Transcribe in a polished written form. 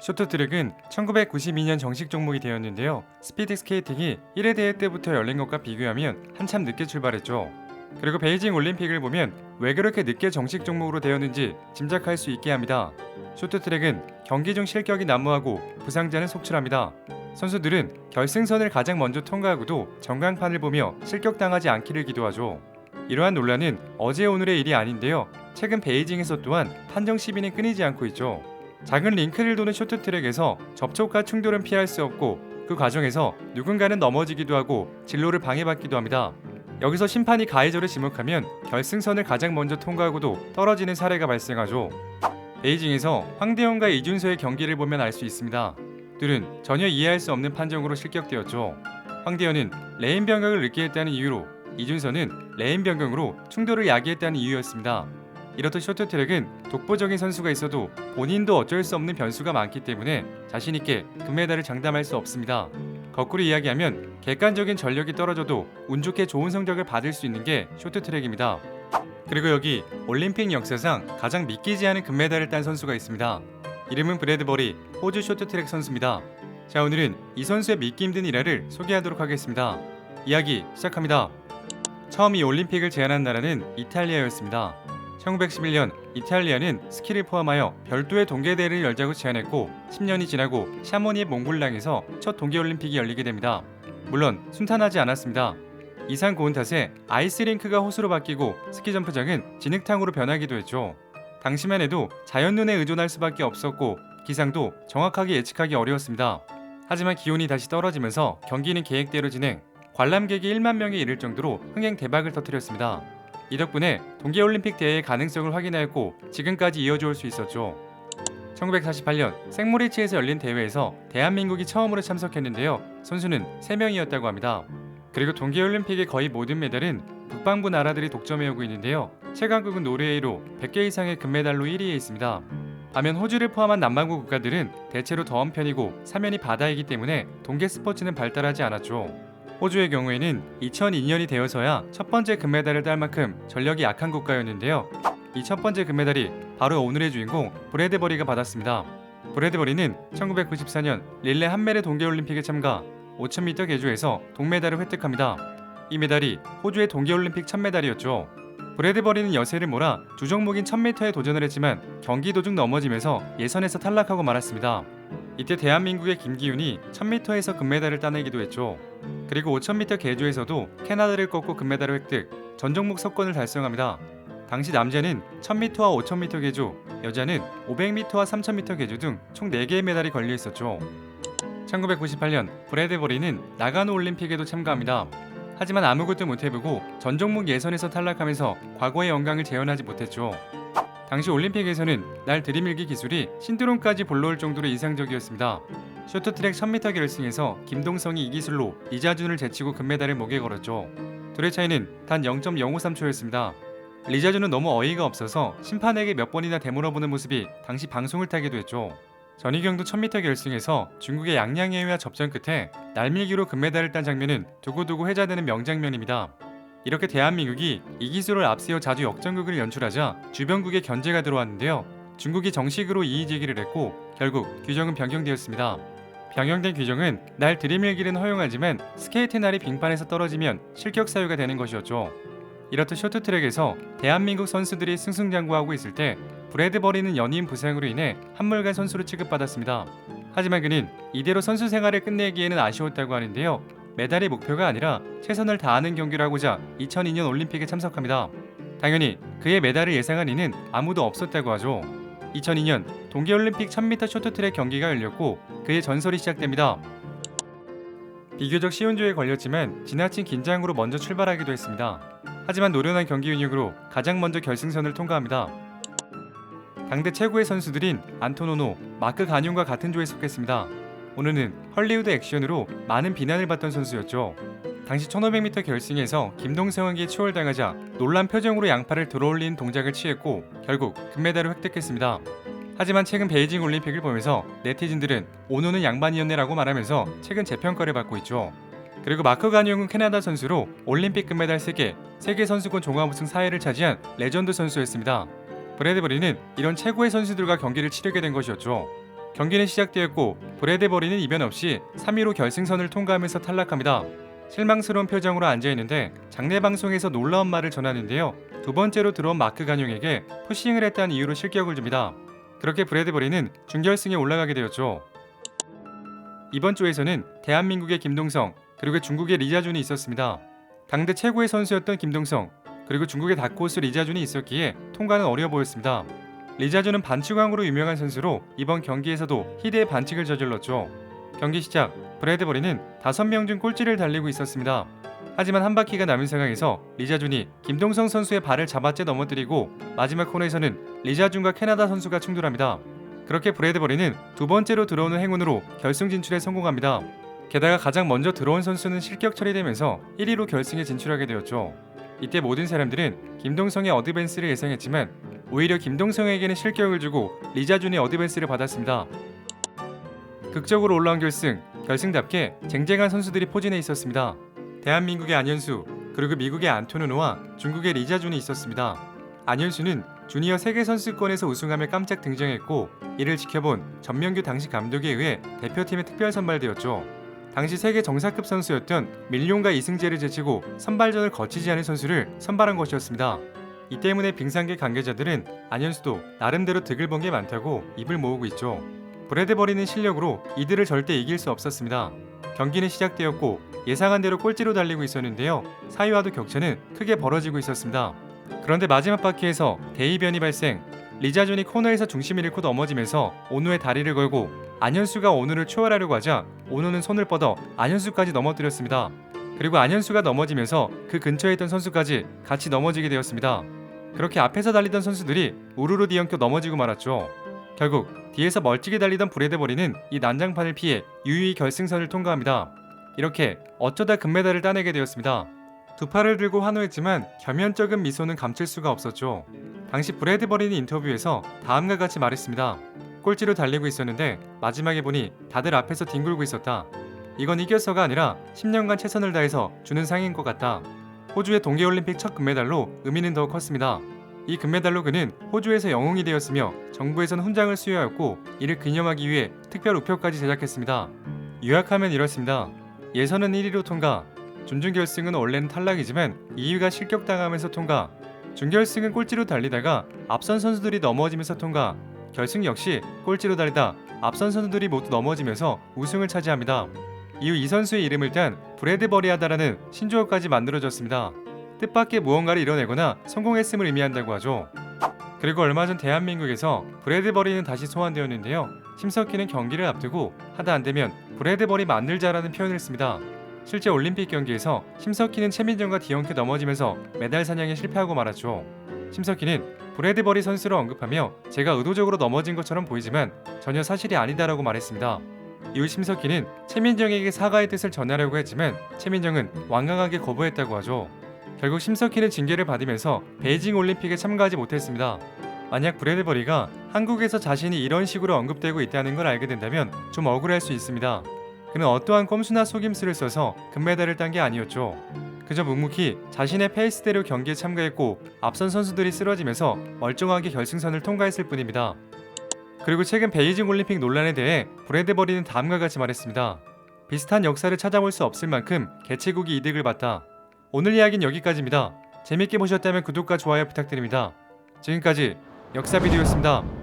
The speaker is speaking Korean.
쇼트트랙은 1992년 정식 종목이 되었는데요. 스피드 스케이팅이 1회 대회 때부터 열린 것과 비교하면 한참 늦게 출발했죠. 그리고 베이징 올림픽을 보면 왜 그렇게 늦게 정식 종목으로 되었는지 짐작할 수 있게 합니다. 쇼트트랙은 경기 중 실격이 난무하고 부상자는 속출합니다. 선수들은 결승선을 가장 먼저 통과하고도 전광판을 보며 실격당하지 않기를 기도하죠. 이러한 논란은 어제 오늘의 일이 아닌데요. 최근 베이징에서 또한 판정 시비는 끊이지 않고 있죠. 작은 링크를 도는 쇼트트랙에서 접촉과 충돌은 피할 수 없고 그 과정에서 누군가는 넘어지기도 하고 진로를 방해받기도 합니다. 여기서 심판이 가해자를 지목하면 결승선을 가장 먼저 통과하고도 떨어지는 사례가 발생하죠. 베이징에서 황대현과 이준서의 경기를 보면 알 수 있습니다. 둘은 전혀 이해할 수 없는 판정으로 실격되었죠. 황대현은 레인 변경을 늦게 했다는 이유로, 이준서는 레인 변경으로 충돌을 야기했다는 이유였습니다. 이렇듯 쇼트트랙은 독보적인 선수가 있어도 본인도 어쩔 수 없는 변수가 많기 때문에 자신있게 금메달을 장담할 수 없습니다. 거꾸로 이야기하면 객관적인 전력이 떨어져도 운 좋게 좋은 성적을 받을 수 있는 게 쇼트트랙입니다. 그리고 여기 올림픽 역사상 가장 믿기지 않은 금메달을 딴 선수가 있습니다. 이름은 브래드버리, 호주 쇼트트랙 선수입니다. 자, 오늘은 이 선수의 믿기 힘든 일화를 소개하도록 하겠습니다. 이야기 시작합니다. 처음 이 올림픽을 제안한 나라는 이탈리아였습니다. 1911년 이탈리아는 스키를 포함하여 별도의 동계대회를 열자고 제안했고 10년이 지나고 샤모니 몽블랑에서 첫 동계올림픽이 열리게 됩니다. 물론 순탄하지 않았습니다. 이상 고온 탓에 아이스링크가 호수로 바뀌고 스키점프장은 진흙탕으로 변하기도 했죠. 당시만 해도 자연눈에 의존할 수밖에 없었고 기상도 정확하게 예측하기 어려웠습니다. 하지만 기온이 다시 떨어지면서 경기는 계획대로 진행, 관람객이 1만 명에 이를 정도로 흥행 대박을 터뜨렸습니다. 이 덕분에 동계올림픽 대회의 가능성을 확인하였고 지금까지 이어져올 수 있었죠. 1948년 생모리치에서 열린 대회에서 대한민국이 처음으로 참석했는데요. 선수는 3명이었다고 합니다. 그리고 동계올림픽의 거의 모든 메달은 북방부 나라들이 독점해오고 있는데요. 최강국은 노르웨이로 100개 이상의 금메달로 1위에 있습니다. 반면 호주를 포함한 남반구 국가들은 대체로 더운 편이고 사면이 바다이기 때문에 동계 스포츠는 발달하지 않았죠. 호주의 경우에는 2002년이 되어서야 첫 번째 금메달을 딸 만큼 전력이 약한 국가였는데요. 이 첫 번째 금메달이 바로 오늘의 주인공 브래드버리가 받았습니다. 브래드버리는 1994년 릴레 한메르 동계올림픽에 참가, 5000m 계주에서 동메달을 획득합니다. 이 메달이 호주의 동계올림픽 첫 메달이었죠. 브래드버리는 여세를 몰아 주 종목인 1000m에 도전을 했지만 경기 도중 넘어지면서 예선에서 탈락하고 말았습니다. 이때 대한민국의 김기훈이 1000m에서 금메달을 따내기도 했죠. 그리고 5000m 계주에서도 캐나다를 꺾고 금메달을 획득, 전 종목 석권을 달성합니다. 당시 남자는 1000m와 5000m 계주, 여자는 500m와 3000m 계주 등 총 4개의 메달이 걸려 있었죠. 1998년 브래드버리는 나가노 올림픽에도 참가합니다. 하지만 아무것도 못해보고 전 종목 예선에서 탈락하면서 과거의 영광을 재현하지 못했죠. 당시 올림픽에서는 날 들이밀기 기술이 신드롬까지 불러올 정도로 인상적이었습니다. 쇼트트랙 1000m 결승에서 김동성이 이 기술로 리자준을 제치고 금메달을 목에 걸었죠. 둘의 차이는 단 0.053초였습니다. 리자준은 너무 어이가 없어서 심판에게 몇 번이나 되물어보는 모습이 당시 방송을 타기도 했죠. 전희경도 1000m 결승에서 중국의 양양예위와 접전 끝에 날밀기로 금메달을 딴 장면은 두고두고 회자되는 명장면입니다. 이렇게 대한민국이 이 기술을 앞세워 자주 역전극을 연출하자 주변국의 견제가 들어왔는데요. 중국이 정식으로 이의 제기를 했고 결국 규정은 변경되었습니다. 변경된 규정은 날 들이밀기는 허용하지만 스케이트 날이 빙판에서 떨어지면 실격 사유가 되는 것이었죠. 이렇듯 쇼트트랙에서 대한민국 선수들이 승승장구하고 있을 때 브래드버리는 연이은 부상으로 인해 한물간 선수로 취급받았습니다. 하지만 그는 이대로 선수 생활을 끝내기에는 아쉬웠다고 하는데요. 메달이 목표가 아니라 최선을 다하는 경기를 하고자 2002년 올림픽에 참석합니다. 당연히 그의 메달을 예상한 이는 아무도 없었다고 하죠. 2002년 동계올림픽 1000m 쇼트트랙 경기가 열렸고 그의 전설이 시작됩니다. 비교적 쉬운 조에 걸렸지만 지나친 긴장으로 먼저 출발하기도 했습니다. 하지만 노련한 경기 운영으로 가장 먼저 결승선을 통과합니다. 당대 최고의 선수들인 안토노노, 마크 가뇽과 같은 조에 속했습니다. 오늘은 헐리우드 액션으로 많은 비난을 받던 선수였죠. 당시 1500m 결승에서 김동성에게 추월당하자 놀란 표정으로 양팔을 들어올린 동작을 취했고 결국 금메달을 획득했습니다. 하지만 최근 베이징 올림픽을 보면서 네티즌들은 오노는 양반이었네라고 말하면서 최근 재평가를 받고 있죠. 그리고 마크 가뇽은 캐나다 선수로 올림픽 금메달 3개, 세계 선수권 종합 우승 4회를 차지한 레전드 선수였습니다. 브래드버리는 이런 최고의 선수들과 경기를 치르게 된 것이었죠. 경기는 시작되었고 브래드버리는 이변 없이 3위로 결승선을 통과하면서 탈락합니다. 실망스러운 표정으로 앉아있는데 장례 방송에서 놀라운 말을 전하는데요. 두 번째로 들어온 마크 간용에게 푸싱을 했다는 이유로 실격을 줍니다. 그렇게 브래드버리는 준결승에 올라가게 되었죠. 이번 조에서는 대한민국의 김동성 그리고 중국의 리자준이 있었습니다. 당대 최고의 선수였던 김동성 그리고 중국의 다크호스 리자준이 있었기에 통과는 어려워 보였습니다. 리자준은 반칙왕으로 유명한 선수로 이번 경기에서도 희대의 반칙을 저질렀죠. 경기 시작 브래드버리는 5명 중 꼴찌를 달리고 있었습니다. 하지만 한 바퀴가 남은 상황에서 리자준이 김동성 선수의 발을 잡아채 넘어뜨리고 마지막 코너에서는 리자준과 캐나다 선수가 충돌합니다. 그렇게 브래드버리는 두 번째로 들어오는 행운으로 결승 진출에 성공합니다. 게다가 가장 먼저 들어온 선수는 실격 처리되면서 1위로 결승에 진출하게 되었죠. 이때 모든 사람들은 김동성의 어드밴스를 예상했지만 오히려 김동성에게는 실격을 주고 리자준이 어드밴스를 받았습니다. 극적으로 올라온 결승답게 쟁쟁한 선수들이 포진해 있었습니다. 대한민국의 안현수 그리고 미국의 안토누누와 중국의 리자준이 있었습니다. 안현수는 주니어 세계선수권에서 우승하며 깜짝 등장했고 이를 지켜본 전명규 당시 감독에 의해 대표팀에 특별 선발되었죠. 당시 세계 정상급 선수였던 밀룡과 이승재를 제치고 선발전을 거치지 않은 선수를 선발한 것이었습니다. 이 때문에 빙상계 관계자들은 안현수도 나름대로 득을 본 게 많다고 입을 모으고 있죠. 브래드버리는 실력으로 이들을 절대 이길 수 없었습니다. 경기는 시작되었고 예상한 대로 꼴찌로 달리고 있었는데요. 4위와도 격차는 크게 벌어지고 있었습니다. 그런데 마지막 바퀴에서 대이변이 발생. 리자준이 코너에서 중심을 잃고 넘어지면서 오누의 다리를 걸고 안현수가 오누를 추월하려고 하자 오누는 손을 뻗어 안현수까지 넘어뜨렸습니다. 그리고 안현수가 넘어지면서 그 근처에 있던 선수까지 같이 넘어지게 되었습니다. 그렇게 앞에서 달리던 선수들이 우르르 뒤엉켜 넘어지고 말았죠. 결국 뒤에서 멀찍이 달리던 브래드버리는 이 난장판을 피해 유유히 결승선을 통과합니다. 이렇게 어쩌다 금메달을 따내게 되었습니다. 두 팔을 들고 환호했지만 겸연쩍은 미소는 감출 수가 없었죠. 당시 브래드버리는 인터뷰에서 다음과 같이 말했습니다. 꼴찌로 달리고 있었는데 마지막에 보니 다들 앞에서 뒹굴고 있었다. 이건 이겨서가 아니라 10년간 최선을 다해서 주는 상인 것 같다. 호주의 동계올림픽 첫 금메달로 의미는 더욱 컸습니다. 이 금메달로 그는 호주에서 영웅이 되었으며 정부에선 훈장을 수여하였고 이를 기념하기 위해 특별 우표까지 제작했습니다. 요약하면 이렇습니다. 예선은 1위로 통과, 준준결승은 원래는 탈락이지만 2위가 실격당하면서 통과, 준결승은 꼴찌로 달리다가 앞선 선수들이 넘어지면서 통과, 결승 역시 꼴찌로 달리다 앞선 선수들이 모두 넘어지면서 우승을 차지합니다. 이후 이 선수의 이름을 딴 브래드버리하다라는 신조어까지 만들어졌습니다. 뜻밖의 무언가를 이뤄내거나 성공했음을 의미한다고 하죠. 그리고 얼마 전 대한민국에서 브래드버리는 다시 소환되었는데요. 심석희는 경기를 앞두고 하다 안되면 브래드버리 만들자라는 표현을 씁니다. 실제 올림픽 경기에서 심석희는 최민정과 뒤엉켜 넘어지면서 메달 사냥에 실패하고 말았죠. 심석희는 브래드버리 선수를 언급하며 제가 의도적으로 넘어진 것처럼 보이지만 전혀 사실이 아니다라고 말했습니다. 이후 심석희는 최민정에게 사과의 뜻을 전하려고 했지만 최민정은 완강하게 거부했다고 하죠. 결국 심석희는 징계를 받으면서 베이징 올림픽에 참가하지 못했습니다. 만약 브래드버리가 한국에서 자신이 이런 식으로 언급되고 있다는 걸 알게 된다면 좀 억울할 수 있습니다. 그는 어떠한 꼼수나 속임수를 써서 금메달을 딴 게 아니었죠. 그저 묵묵히 자신의 페이스대로 경기에 참가했고 앞선 선수들이 쓰러지면서 멀쩡하게 결승선을 통과했을 뿐입니다. 그리고 최근 베이징 올림픽 논란에 대해 브래드버리는 다음과 같이 말했습니다. 비슷한 역사를 찾아볼 수 없을 만큼 개최국이 이득을 봤다. 오늘 이야기는 여기까지입니다. 재밌게 보셨다면 구독과 좋아요 부탁드립니다. 지금까지 역사비디오였습니다.